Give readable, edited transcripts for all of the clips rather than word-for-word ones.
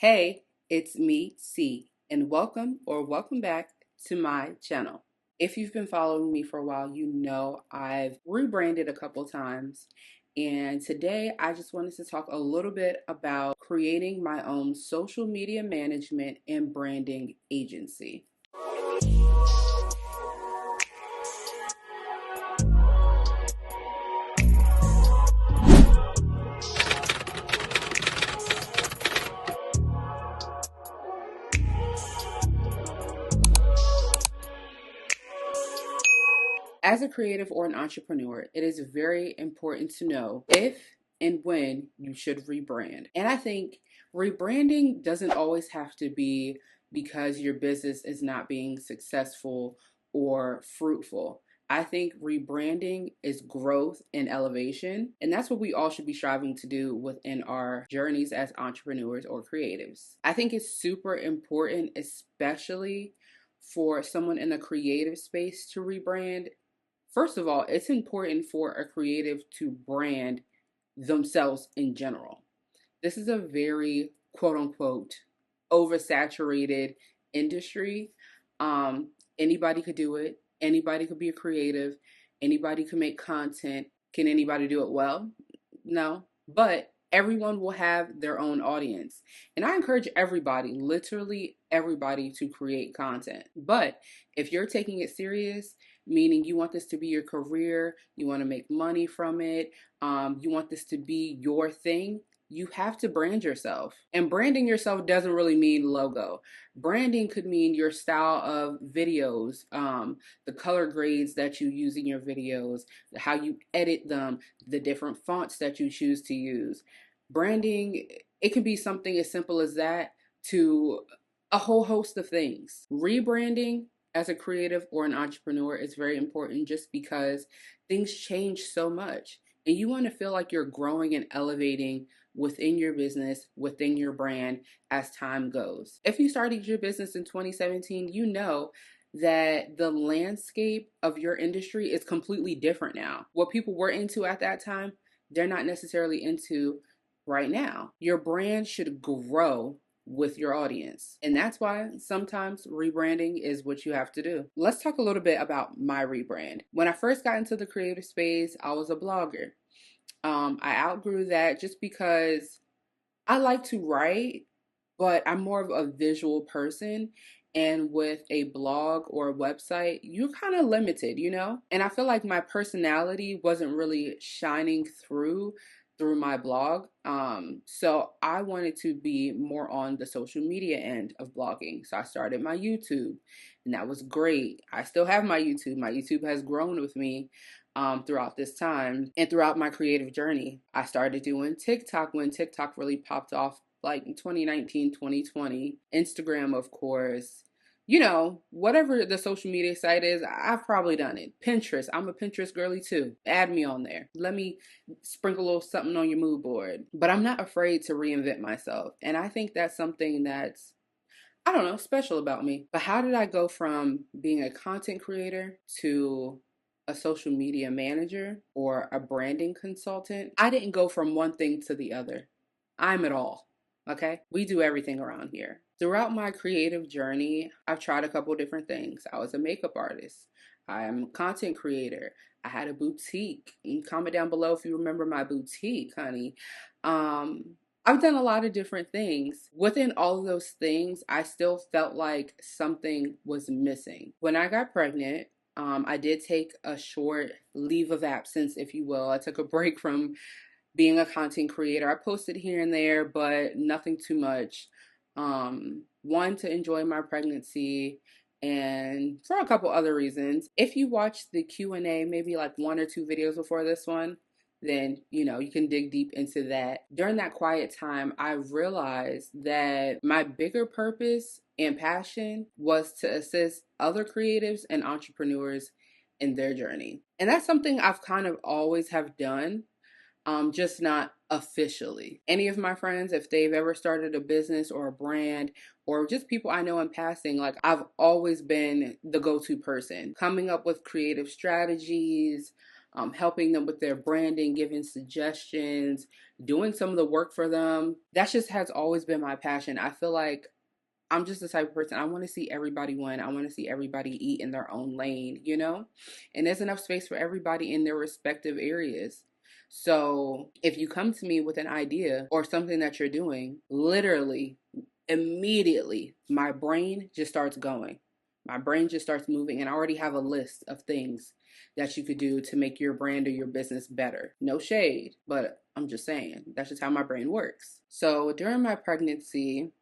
Hey, it's me, C, and welcome back to my channel. If you've been following me for a while, you know I've rebranded a couple times. And today I just wanted to talk a little bit about creating my own social media management and branding agency. As a creative or an entrepreneur, it is very important to know if and when you should rebrand. And I think rebranding doesn't always have to be because your business is not being successful or fruitful. I think rebranding is growth and elevation, and that's what we all should be striving to do within our journeys as entrepreneurs or creatives. I think it's super important, especially for someone in the creative space to rebrand. First of all, it's important for a creative to brand themselves in general. This is a very quote unquote oversaturated industry. Anybody could do it, anybody could be a creative, anybody could make content. Can anybody do it well? No, but everyone will have their own audience. And I encourage everybody, literally everybody, to create content. But if you're taking it serious, meaning you want this to be your career, you want to make money from it, you want this to be your thing, you have to brand yourself. And branding yourself doesn't really mean logo. Branding could mean your style of videos, the color grades that you use in your videos, how you edit them, the different fonts that you choose to use. Branding, it can be something as simple as that to a whole host of things. Rebranding as a creative or an entrepreneur is very important just because things change so much. And you want to feel like you're growing and elevating within your business, within your brand as time goes. If you started your business in 2017, you know that the landscape of your industry is completely different now. What people were into at that time, they're not necessarily into right now. Your brand should grow with your audience. And that's why sometimes rebranding is what you have to do. Let's talk a little bit about my rebrand. When I first got into the creative space, I was a blogger. I outgrew that just because I like to write, but I'm more of a visual person. And with a blog or a website, you're kind of limited, you know? And I feel like my personality wasn't really shining through my blog. So I wanted to be more on the social media end of blogging. So I started my YouTube, and that was great. I still have my YouTube. My YouTube has grown with me throughout this time and throughout my creative journey. I started doing TikTok when TikTok really popped off, like in 2019, 2020. Instagram, of course. You know, whatever the social media site is, I've probably done it. Pinterest, I'm a Pinterest girly too. Add me on there. Let me sprinkle a little something on your mood board. But I'm not afraid to reinvent myself. And I think that's something that's, I don't know, special about me. But how did I go from being a content creator to a social media manager or a branding consultant? I didn't go from one thing to the other. I'm it all. Okay? We do everything around here. Throughout my creative journey, I've tried a couple different things. I was a makeup artist. I'm a content creator. I had a boutique. Comment down below if you remember my boutique, honey. I've done a lot of different things. Within all of those things, I still felt like something was missing. When I got pregnant, I did take a short leave of absence, if you will. I took a break from being a content creator. I posted here and there, but nothing too much. One, to enjoy my pregnancy, and for a couple other reasons. If you watch the Q&A, maybe like one or two videos before this one, then you know you can dig deep into that. During that quiet time, I realized that my bigger purpose and passion was to assist other creatives and entrepreneurs in their journey. And that's something I've kind of always have done, just not officially. Any of my friends, if they've ever started a business or a brand, or just people I know in passing, like I've always been the go-to person, coming up with creative strategies, helping them with their branding, giving suggestions, doing some of the work for them. That just has always been my passion. I feel like I'm just the type of person, I want to see everybody win. I want to see everybody eat in their own lane, you know? And there's enough space for everybody in their respective areas. So if you come to me with an idea or something that you're doing, literally, immediately, my brain just starts going. My brain just starts moving, and I already have a list of things that you could do to make your brand or your business better. No shade, but I'm just saying, that's just how my brain works. So during my pregnancy,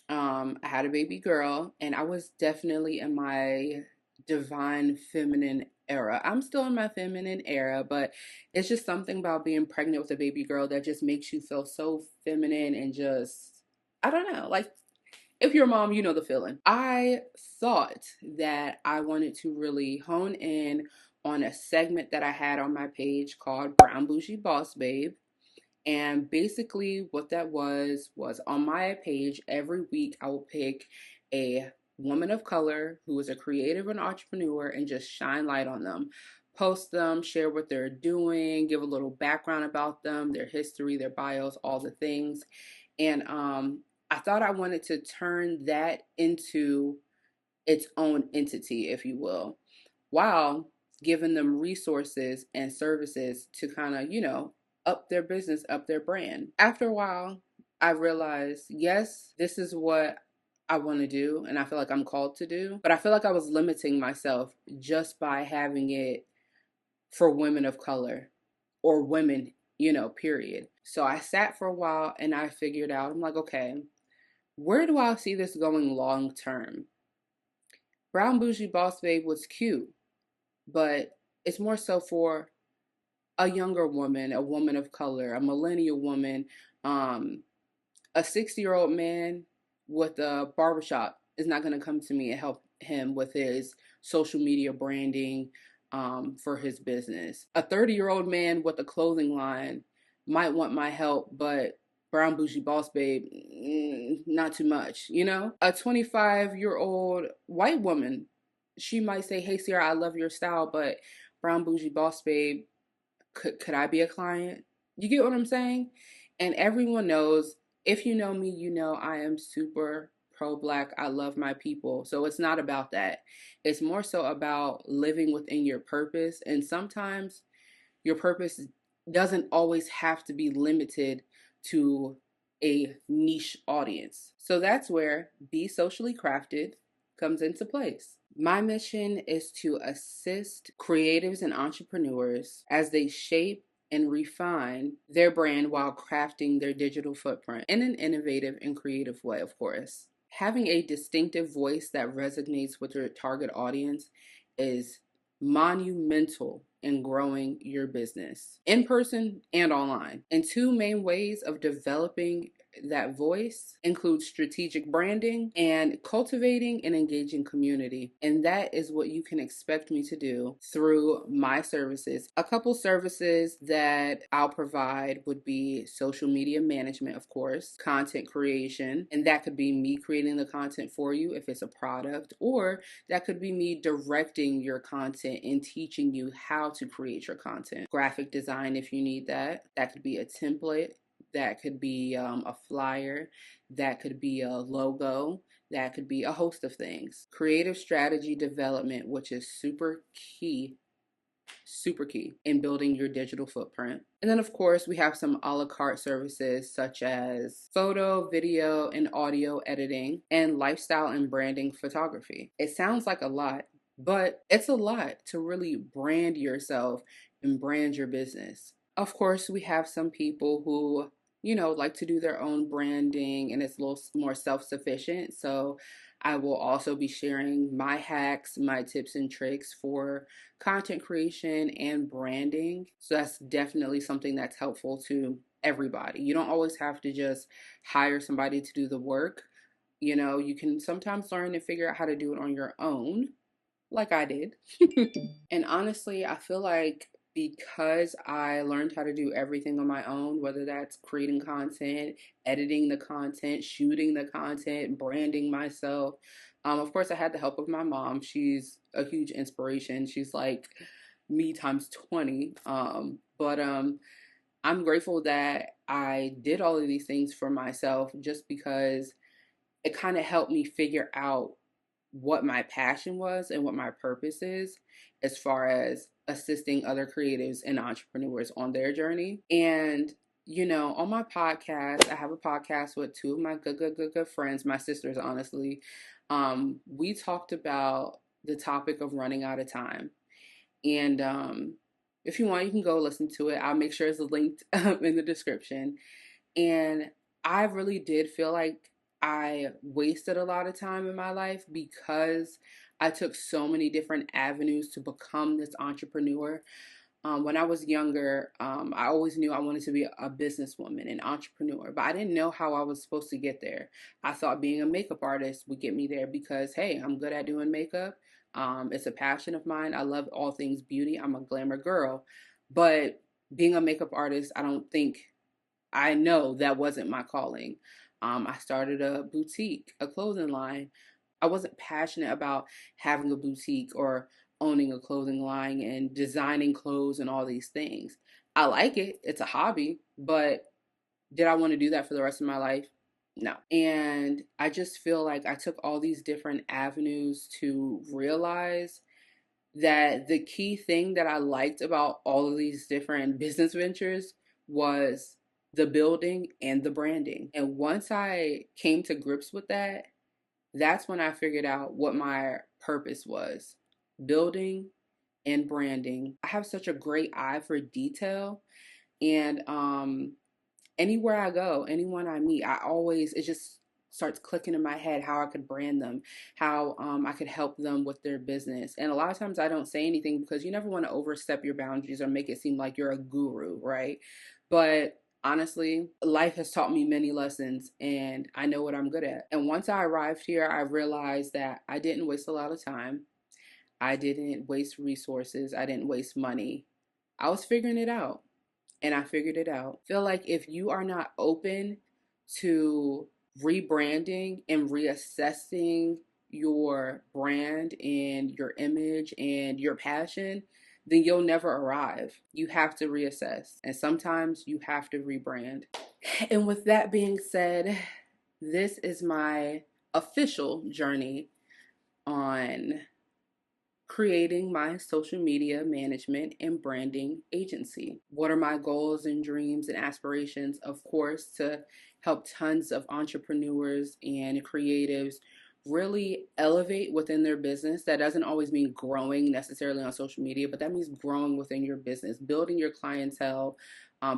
I had a baby girl, and I was definitely in my divine feminine era. I'm still in my feminine era, but it's just something about being pregnant with a baby girl that just makes you feel so feminine and just, I don't know, like if you're a mom, you know the feeling. I thought that I wanted to really hone in on a segment that I had on my page called Brown Bougie Boss Babe. And basically, what that was on my page every week, I will pick a woman of color who is a creative and entrepreneur and just shine light on them. Post them, share what they're doing, give a little background about them, their history, their bios, all the things. And I thought I wanted to turn that into its own entity, if you will, while giving them resources and services to kind of, up their business, up their brand. After a while, I realized, yes, this is what I want to do and I feel like I'm called to do, but I feel like I was limiting myself just by having it for women of color or women, period. So I sat for a while and I figured out, I'm like, okay, where do I see this going long term? Brown Bougie Boss Babe was cute, but it's more so for a younger woman, a woman of color, a millennial woman, um, a 60-year-old man with a barbershop is not going to come to me and help him with his social media branding for his business. A 30-year-old man with a clothing line might want my help, but Brown Bougie Boss Babe, not too much, you know? A 25-year-old white woman, she might say, hey, Ciara, I love your style, but Brown Bougie Boss Babe, could I be a client? You get what I'm saying? And everyone knows, if you know me, you know I am super pro-Black. I love my people. So it's not about that. It's more so about living within your purpose. And sometimes your purpose doesn't always have to be limited to a niche audience. So that's where Be Socially Crafted comes into place. My mission is to assist creatives and entrepreneurs as they shape and refine their brand while crafting their digital footprint in an innovative and creative way, of course. Having a distinctive voice that resonates with your target audience is monumental in growing your business in person and online. And two main ways of developing that voice include strategic branding and cultivating and engaging community. And that is what you can expect me to do through my services. A couple services that I'll provide would be social media management, of course, content creation, and that could be me creating the content for you if it's a product, or that could be me directing your content and teaching you how to create your content. Graphic design, if you need that. That could be a template. That could be a flyer. That could be a logo. That could be a host of things. Creative strategy development, which is super key in building your digital footprint. And then, of course, we have some a la carte services such as photo, video, and audio editing, and lifestyle and branding photography. It sounds like a lot, but it's a lot to really brand yourself and brand your business. Of course, we have some people who, like to do their own branding and it's a little more self-sufficient. So I will also be sharing my hacks, my tips and tricks for content creation and branding. So that's definitely something that's helpful to everybody. You don't always have to just hire somebody to do the work. You can sometimes learn and figure out how to do it on your own, like I did. And honestly, I feel like because I learned how to do everything on my own, whether that's creating content, editing the content, shooting the content, branding myself. Of course, I had the help of my mom. She's a huge inspiration. She's like me times 20. But I'm grateful that I did all of these things for myself just because it kind of helped me figure out what my passion was and what my purpose is as far as assisting other creatives and entrepreneurs on their journey. And on my podcast, I have a podcast with two of my good friends, my sisters, honestly. We talked about the topic of running out of time. And if you want, you can go listen to it. I'll make sure it's linked in the description. And I really did feel like I wasted a lot of time in my life because I took so many different avenues to become this entrepreneur. When I was younger, I always knew I wanted to be a businesswoman, an entrepreneur, but I didn't know how I was supposed to get there. I thought being a makeup artist would get me there because, hey, I'm good at doing makeup. It's a passion of mine. I love all things beauty. I'm a glamour girl. But being a makeup artist, I know that wasn't my calling. I started a boutique, a clothing line. I wasn't passionate about having a boutique or owning a clothing line and designing clothes and all these things. I like it. It's a hobby, but did I want to do that for the rest of my life? No. And I just feel like I took all these different avenues to realize that the key thing that I liked about all of these different business ventures was the building and the branding. And once I came to grips with that, that's when I figured out what my purpose was: building and branding. I have such a great eye for detail, and anywhere I go, anyone I meet, it just starts clicking in my head how I could brand them, how I could help them with their business. And a lot of times I don't say anything because you never want to overstep your boundaries or make it seem like you're a guru, right? But honestly, life has taught me many lessons and I know what I'm good at. And once I arrived here, I realized that I didn't waste a lot of time. I didn't waste resources. I didn't waste money. I was figuring it out and I figured it out. Feel like if you are not open to rebranding and reassessing your brand and your image and your passion, then you'll never arrive. You have to reassess, and sometimes you have to rebrand. And with that being said, this is my official journey on creating my social media management and branding agency. What are my goals and dreams and aspirations? Of course, to help tons of entrepreneurs and creatives really elevate within their business. That doesn't always mean growing necessarily on social media, but that means growing within your business, building your clientele,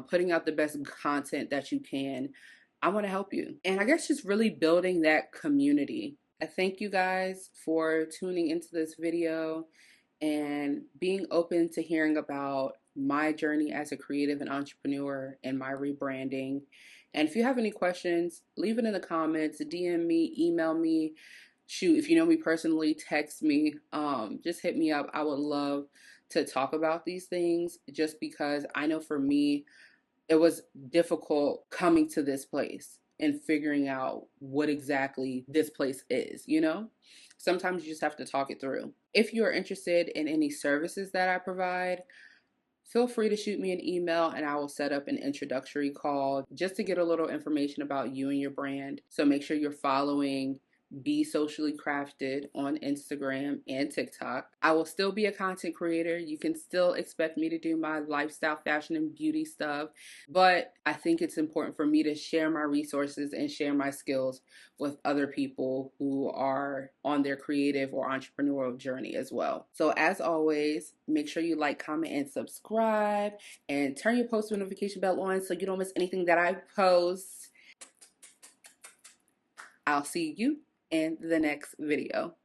putting out the best content that you can. I want to help you. And I guess just really building that community. I thank you guys for tuning into this video and being open to hearing about my journey as a creative and entrepreneur and my rebranding. And if you have any questions, leave it in the comments, DM me, email me. Shoot, if you know me personally, text me. Just hit me up. I would love to talk about these things just because I know for me, it was difficult coming to this place and figuring out what exactly this place is. Sometimes you just have to talk it through. If you are interested in any services that I provide, feel free to shoot me an email and I will set up an introductory call just to get a little information about you and your brand. So make sure you're following Be Socially Crafted on Instagram and TikTok. I will still be a content creator. You can still expect me to do my lifestyle, fashion, and beauty stuff, but I think it's important for me to share my resources and share my skills with other people who are on their creative or entrepreneurial journey as well. So as always, make sure you like, comment, and subscribe, and turn your post notification bell on so you don't miss anything that I post. I'll see you in the next video.